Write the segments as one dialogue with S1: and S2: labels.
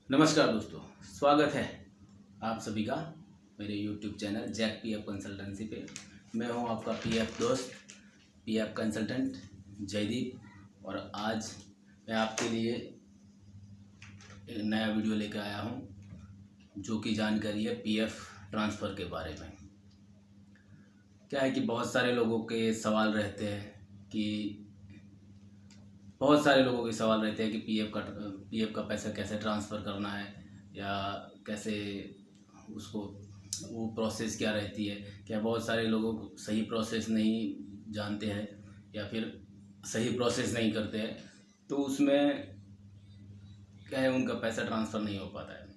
S1: नमस्कार दोस्तों, स्वागत है आप सभी का मेरे YouTube channel Jack PF consultancy पे। मैं हूं आपका पीएफ दोस्त, पीएफ कंसल्टेंट जयदीप। और आज मैं आपके लिए एक नया वीडियो लेकर आया हूं जो कि जानकारी है पीएफ ट्रांसफ़र के बारे में। क्या है कि बहुत सारे लोगों के सवाल रहते हैं कि पीएफ का पैसा कैसे ट्रांसफ़र करना है, या कैसे उसको वो प्रोसेस क्या रहती है। क्या बहुत सारे लोगों को सही प्रोसेस नहीं जानते हैं या फिर सही प्रोसेस नहीं करते हैं, तो उसमें क्या है, उनका पैसा ट्रांसफ़र नहीं हो पाता है,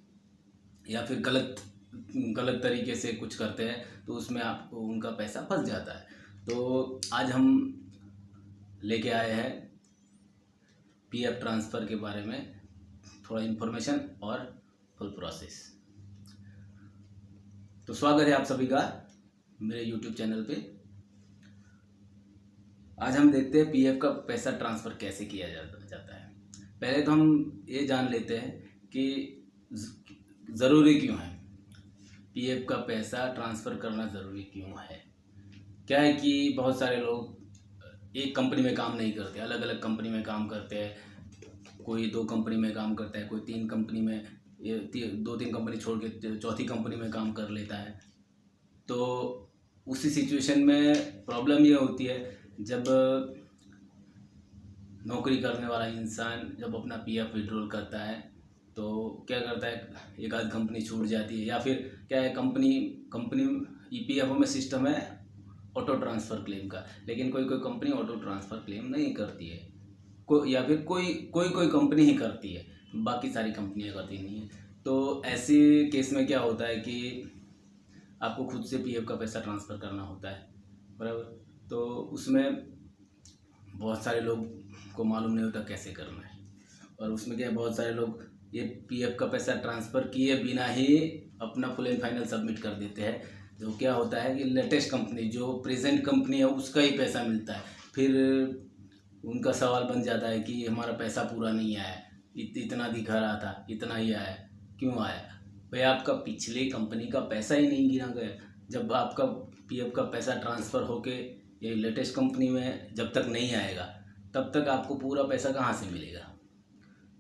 S1: या फिर गलत तरीके से कुछ करते हैं तो उसमें आपको उनका पैसा फंस जाता है। तो आज हम लेके आए हैं पीएफ ट्रांसफ़र के बारे में थोड़ा इन्फॉर्मेशन और फुल प्रोसेस। तो स्वागत है आप सभी का मेरे यूट्यूब चैनल पे। आज हम देखते हैं पीएफ का पैसा ट्रांसफ़र कैसे किया जाता है। पहले तो हम ये जान लेते हैं कि ज़रूरी क्यों है पीएफ का पैसा ट्रांसफ़र करना, ज़रूरी क्यों है। क्या है कि बहुत सारे लोग एक कंपनी में काम नहीं करते, अलग अलग कंपनी में काम करते हैं। कोई 2 कंपनी में काम करता है, कोई 3 कंपनी में, 2-3 कंपनी छोड़ के चौथी कंपनी में काम कर लेता है। तो उसी सिचुएशन में प्रॉब्लम ये होती है, जब नौकरी करने वाला इंसान जब अपना पीएफ विड्रॉल करता है तो क्या करता है, एक आध कंपनी छूट जाती है, या फिर क्या है, कंपनी ईपीएफओ में सिस्टम है ऑटो ट्रांसफ़र क्लेम का, लेकिन कोई कंपनी ऑटो ट्रांसफ़र क्लेम नहीं करती है, या फिर कोई कंपनी ही करती है, बाकी सारी कंपनियां करती नहीं है। तो ऐसे केस में क्या होता है कि आपको खुद से पीएफ का पैसा ट्रांसफ़र करना होता है, बराबर। तो उसमें बहुत सारे लोग को मालूम नहीं होता कैसे करना है, और उसमें क्या है, बहुत सारे लोग ये पीएफ का पैसा ट्रांसफ़र किए बिना ही अपना फुल एंड फाइनल सबमिट कर देते हैं। तो क्या होता है कि लेटेस्ट कंपनी, जो प्रेजेंट कंपनी है, उसका ही पैसा मिलता है। फिर उनका सवाल बन जाता है कि हमारा पैसा पूरा नहीं आया, इतना दिखा रहा था, इतना ही आया, क्यों आया भाई? आपका पिछले कंपनी का पैसा ही नहीं गिना गया। जब आपका पीएफ का पैसा ट्रांसफ़र होके ये लेटेस्ट कंपनी में जब तक नहीं आएगा, तब तक आपको पूरा पैसा कहाँ से मिलेगा।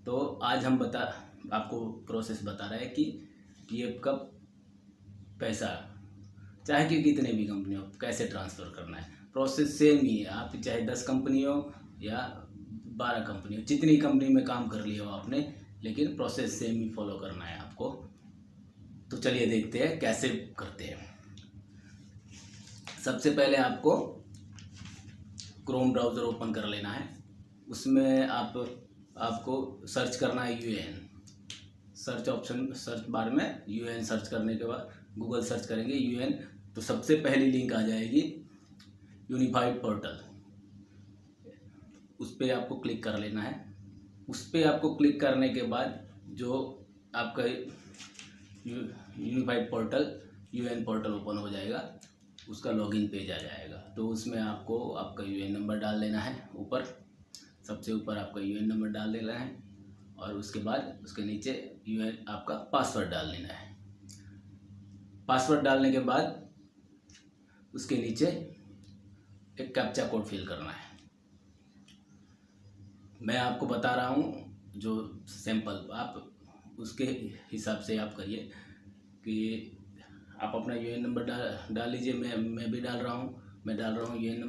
S1: तो आज हम आपको प्रोसेस बता रहे हैं कि पीएफ का पैसा चाहे कि कितने भी कंपनी हो कैसे ट्रांसफ़र करना है। प्रोसेस सेम ही है, आप चाहे 10 कंपनी हो या 12 कंपनी हो, जितनी कंपनी में काम कर लिया हो आपने, लेकिन प्रोसेस सेम ही फॉलो करना है आपको। तो चलिए देखते हैं कैसे करते हैं। सबसे पहले आपको क्रोम ब्राउज़र ओपन कर लेना है। उसमें आपको सर्च करना है यूएएन। सर्च बार में यूएएन सर्च करने के बाद गूगल सर्च करेंगे यूएएन, तो सबसे पहली लिंक आ जाएगी यूनिफाइड पोर्टल। उस पर आपको क्लिक कर लेना है। उस पर आपको क्लिक करने के बाद जो आपका unified portal UAN portal open हो जाएगा, उसका लॉगिन पेज आ जाएगा। तो उसमें आपको आपका यूएएन नंबर डाल लेना है। ऊपर सबसे ऊपर आपका यूएएन नंबर डाल देना है, और उसके बाद उसके नीचे यूएएन आपका पासवर्ड डाल लेना है। पासवर्ड डालने के बाद उसके नीचे एक कैप्चा कोड फिल करना है। मैं आपको बता रहा हूँ जो सैंपल, आप उसके हिसाब से आप करिए कि आप अपना यूएएन नंबर डाल लीजिए। मैं भी डाल रहा हूँ, यूएएन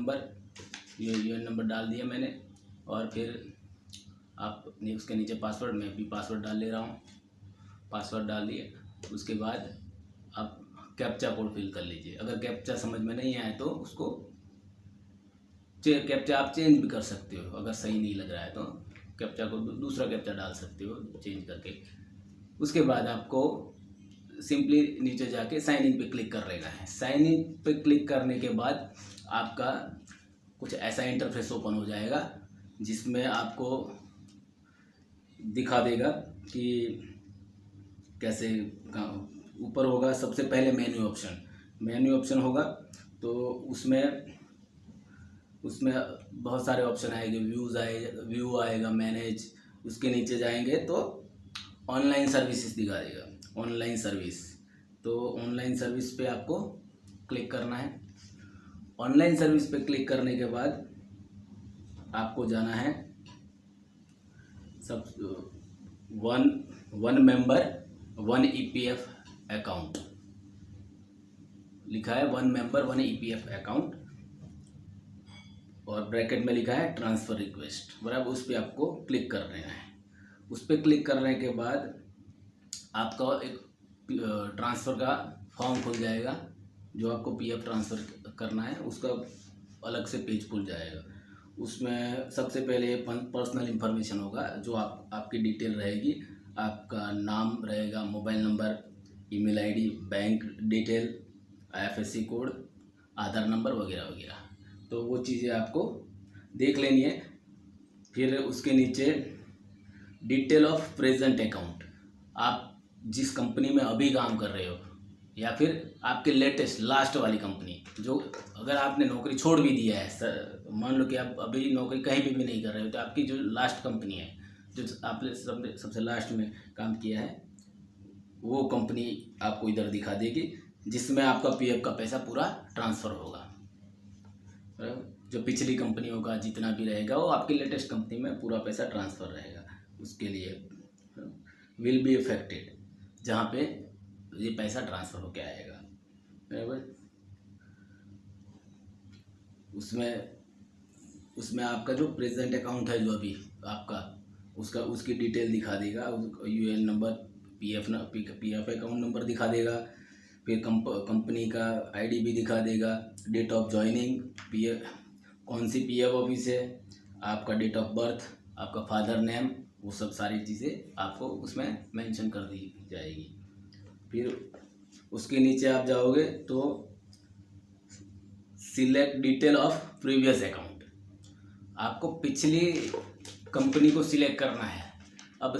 S1: नंबर डाल दिया मैंने, और फिर आप उसके नीचे पासवर्ड, मैं भी पासवर्ड डाल ले रहा हूँ। पासवर्ड डाल दिए, उसके बाद आप कैप्चा कोड फिल कर लीजिए। अगर कैप्चा समझ में नहीं आए तो उसको कैप्चा आप चेंज भी कर सकते हो। अगर सही नहीं लग रहा है तो कैप्चा को दूसरा कैप्चा डाल सकते हो चेंज करके। उसके बाद आपको सिंपली नीचे जाके साइन इन पे क्लिक कर लेना है। साइन इन पे क्लिक करने के बाद आपका कुछ ऐसा इंटरफेस ओपन हो जाएगा, जिसमें आपको दिखा देगा कि कैसे। ऊपर होगा सबसे पहले मेन्यू ऑप्शन होगा। तो उसमें बहुत सारे ऑप्शन आएंगे, व्यू आएगा, मैनेज। उसके नीचे जाएंगे तो ऑनलाइन सर्विसेज दिखा देगा, ऑनलाइन सर्विस। तो ऑनलाइन सर्विस पे आपको क्लिक करना है। ऑनलाइन सर्विस पे क्लिक करने के बाद आपको जाना है सब one member one EPF account लिखा है, one member one EPF account, और ब्रैकेट में लिखा है ट्रांसफ़र रिक्वेस्ट, बराबर। उस पर आपको क्लिक कर देना है। उस पर क्लिक करने के बाद आपका एक ट्रांसफ़र का फॉर्म खुल जाएगा, जो आपको पीएफ ट्रांसफ़र करना है उसका अलग से पेज खुल जाएगा। उसमें सबसे पहले पर्सनल इन्फॉर्मेशन होगा, जो आपकी डिटेल रहेगी, आपका नाम रहेगा, mobile number, email ID, bank detail, IFSC code, Aadhaar number वगैरह वगैरह। तो वो चीज़ें आपको देख लेनी है। फिर उसके नीचे डिटेल ऑफ प्रेजेंट अकाउंट, आप जिस कंपनी में अभी काम कर रहे हो या फिर आपके लेटेस्ट लास्ट वाली कंपनी, जो अगर आपने नौकरी छोड़ भी दिया है, मान लो कि आप अभी नौकरी कहीं भी नहीं कर रहे हो, तो आपकी जो लास्ट कंपनी है, जो आपने सबसे लास्ट में काम किया है, वो कंपनी आपको इधर दिखा देगी, जिसमें आपका पीएफ का पैसा पूरा ट्रांसफ़र होगा। जो पिछली कंपनी होगा जितना भी रहेगा, वो आपकी लेटेस्ट कंपनी में पूरा पैसा ट्रांसफ़र रहेगा। उसके लिए विल बी इफेक्टेड, जहाँ पे ये पैसा ट्रांसफ़र होके आएगा, बराबर। उसमें आपका जो प्रेजेंट अकाउंट है, जो अभी आपका, उसकी डिटेल दिखा देगा, UAN number, PF account number दिखा देगा, फिर कंपनी का आईडी भी दिखा देगा, डेट ऑफ ज्वाइनिंग, पीएफ कौन सी पीएफ ऑफिस है, आपका डेट ऑफ बर्थ, आपका फादर नेम, वो सब सारी चीज़ें आपको उसमें मेंशन कर दी जाएगी। फिर उसके नीचे आप जाओगे तो select detail of previous account, आपको पिछली कंपनी को सिलेक्ट करना है। अब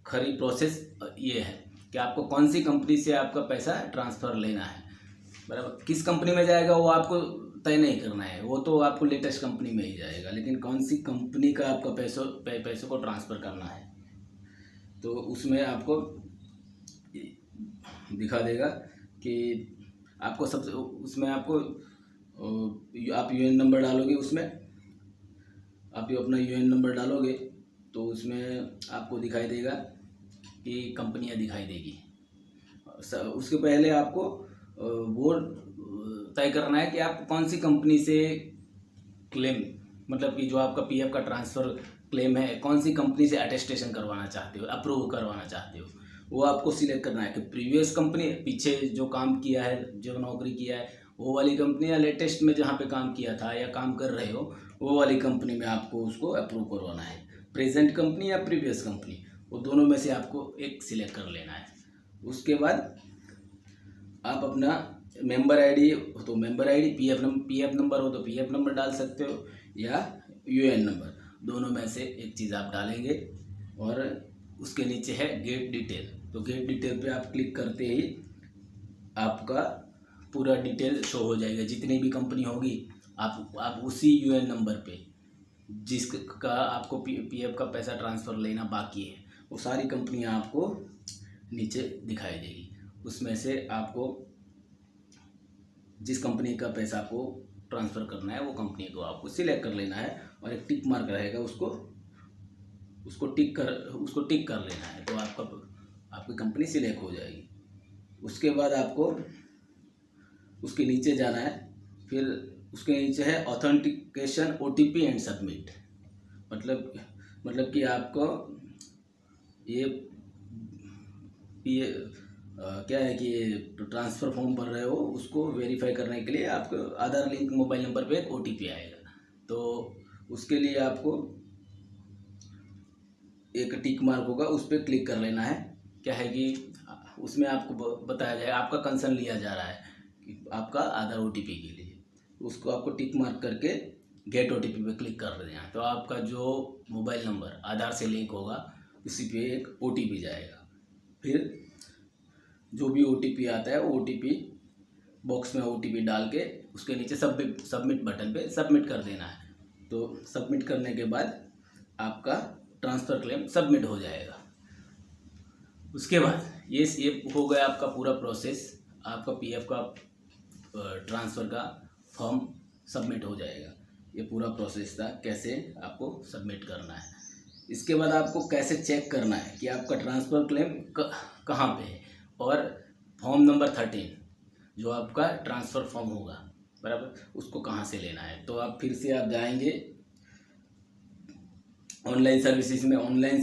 S1: खरी प्रोसेस ये है कि आपको कौन सी कंपनी से आपका पैसा ट्रांसफ़र लेना है, बराबर। किस कंपनी में जाएगा वो आपको तय नहीं करना है, वो तो आपको लेटेस्ट कंपनी में ही जाएगा, लेकिन कौन सी कंपनी का आपका पैसों को ट्रांसफ़र करना है, तो उसमें आपको दिखा देगा कि आपको सबसे उसमें आपको आप यूएन नंबर डालोगे, उसमें आप अपना यूएन नंबर डालोगे तो उसमें आपको दिखाई देगा कि कंपनियां दिखाई देगी। उसके पहले आपको वो तय करना है कि आप कौन सी कंपनी से क्लेम, मतलब कि जो आपका पीएफ का ट्रांसफ़र क्लेम है, कौन सी कंपनी से अटेस्टेशन करवाना चाहते हो, अप्रूव करवाना चाहते हो, वो आपको सिलेक्ट करना है कि प्रीवियस कंपनी, पीछे जो काम किया है, जो नौकरी किया है, वो वाली कंपनी, या लेटेस्ट में जहाँ पे काम किया था या काम कर रहे हो वो वाली कंपनी में आपको उसको अप्रूव करवाना है। प्रेजेंट कंपनी या प्रीवियस कंपनी, वो दोनों में से आपको एक सिलेक्ट कर लेना है। उसके बाद आप अपना मेंबर आईडी हो तो मेंबर आईडी, पीएफ नंबर हो तो पीएफ नंबर डाल सकते हो, या यूएएन नंबर, दोनों में से एक चीज़ आप डालेंगे। और उसके नीचे है गेट डिटेल, तो गेट डिटेल पे आप क्लिक करते ही आपका पूरा डिटेल शो हो जाएगा। जितनी भी कंपनी होगी, आप उसी यूएएन नंबर पे जिसका आपको पीएफ का पैसा ट्रांसफ़र लेना बाकी है, वो सारी कंपनियां आपको नीचे दिखाई देगी। उसमें से आपको जिस कंपनी का पैसा आपको ट्रांसफ़र करना है, वो कंपनी को आपको सिलेक्ट कर लेना है, और एक टिक मार्क रहेगा, उसको टिक कर लेना है, तो आपकी कंपनी सिलेक्ट हो जाएगी। उसके बाद आपको उसके नीचे जाना है, फिर उसके नीचे है ऑथेंटिकेशन ओटीपी एंड सबमिट, मतलब कि आपको ये क्या है कि ट्रांसफ़र फॉर्म भर रहे हो, उसको वेरीफाई करने के लिए आपको आधार लिंक मोबाइल नंबर पे एक ओटीपी आएगा, तो उसके लिए आपको एक टिक मार्क होगा, उस पर क्लिक कर लेना है। क्या है कि उसमें आपको बताया जाएगा, आपका कंसर्न लिया जा रहा है कि आपका आधार ओटीपी के लिए, उसको आपको टिक मार्क करके गेट ओटीपी पे क्लिक कर देना है। तो आपका जो मोबाइल नंबर आधार से लिंक होगा, उसी पे एक ओटीपी जाएगा। फिर जो भी ओटीपी आता है, वो ओटीपी बॉक्स में ओटीपी डाल के उसके नीचे सबमिट बटन पे सबमिट कर देना है। तो सबमिट करने के बाद आपका ट्रांसफ़र क्लेम सबमिट हो जाएगा। उसके बाद ये हो गया आपका पूरा प्रोसेस, आपका पीएफ का ट्रांसफ़र का फॉर्म सबमिट हो जाएगा। ये पूरा प्रोसेस था कैसे आपको सबमिट करना है। इसके बाद आपको कैसे चेक करना है कि आपका ट्रांसफ़र क्लेम कहाँ पे है, और फॉर्म नंबर 13 जो आपका ट्रांसफ़र फॉर्म होगा बराबर, उसको कहाँ से लेना है। तो आप फिर से आप जाएंगे ऑनलाइन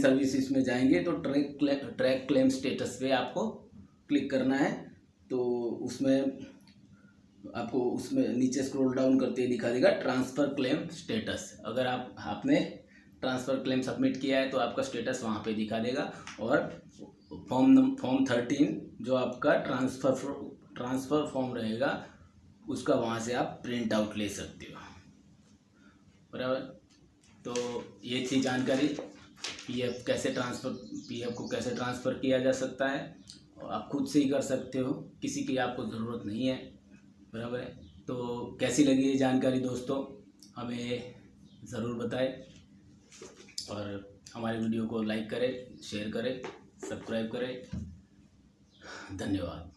S1: सर्विसेज में जाएंगे तो ट्रैक क्लेम स्टेटस पे आपको क्लिक करना है। तो उसमें आपको उसमें नीचे स्क्रॉल डाउन करते ही दिखा देगा ट्रांसफ़र क्लेम स्टेटस। अगर आपने ट्रांसफ़र क्लेम सबमिट किया है तो आपका स्टेटस वहाँ पे दिखा देगा, और फॉर्म 13 जो आपका ट्रांसफ़र फॉर्म रहेगा उसका वहाँ से आप प्रिंट आउट ले सकते हो बराबर। तो ये थी जानकारी पीएफ को कैसे ट्रांसफ़र किया जा सकता है, और आप खुद से ही कर सकते हो, किसी की आपको ज़रूरत नहीं है बराबर है। तो कैसी लगी ये जानकारी दोस्तों, हमें ज़रूर बताएं, और हमारे वीडियो को लाइक करें, शेयर करें, सब्सक्राइब करें। धन्यवाद।